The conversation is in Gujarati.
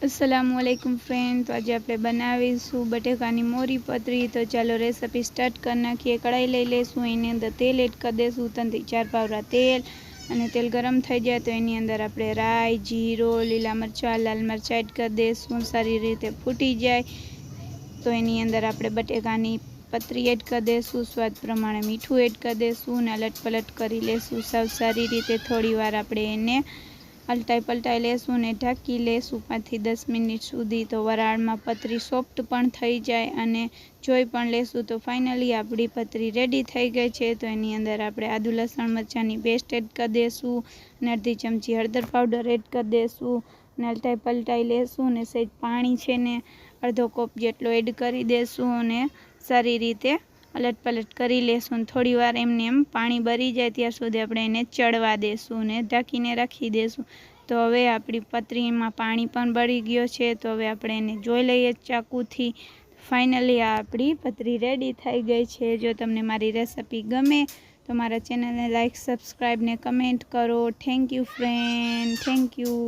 अस्सलामुअलैकुम फ्रेंड। तो आज आप बनावीशू बटेकानी मोरी पतरी। तो चलो रेसिपी स्टार्ट कर नाखीए। कढ़ाई लई लेशू, एनी अंदर तेल एड कर देशू, 3 થી 4 पावरा तेल। અને તેલ ગરમ થઈ જાય તો એની અંદર આપણે રાઈ, જીરો, લીલા મરચાં, લાલ મરચાં એડ કરી દઈશું। સારી રીતે ફૂટી જાય તો એની અંદર આપણે બટેકાની પતરી એડ કરી દઈશું। સ્વાદ પ્રમાણે મીઠું એડ કરી દઈશું અને અલટ પલટ કરી લેશું। સાવ સારી રીતે થોડીવાર આપણે એને હલટાઈ પલટાઈ લેશું ને ઢાંકી લેશું 5 થી 10 મિનિટ સુધી। તો વરાળમાં પતરી સોફ્ટ પણ થઈ જાય અને જોઈ પણ લેશું તો ફાઇનલી આપણી પતરી રેડી થઈ ગઈ છે। તો એની અંદર આપણે આદુ લસણ મરચાંની પેસ્ટ એડ કરી દઈશું અને અડધી ચમચી હળદર પાવડર એડ કરી દઈશું અને હલટાઈ પલટાઈ લેશું અને સહેજ પાણી છે ને અડધો કપ જેટલો એડ કરી દઈશું અને સારી રીતે અલટ પલટ કરી લેશું। થોડીવાર એમને એમ પાણી બળી જાય ત્યાં સુધી આપણે એને ચડવા દેશું અને ઢાંકીને રાખી દેશું। તો હવે આપણી પતરીમાં પાણી પણ બળી ગયો છે। તો હવે આપણે એને જોઈ લઈએ ચાકુથી। ફાઇનલી આ આપણી પતરી રેડી થઈ ગઈ છે। જો તમને મારી રેસિપી ગમે તો મારા ચેનલને લાઈક, સબસ્ક્રાઈબ ને કમેન્ટ કરો। Thank you friend, thank you.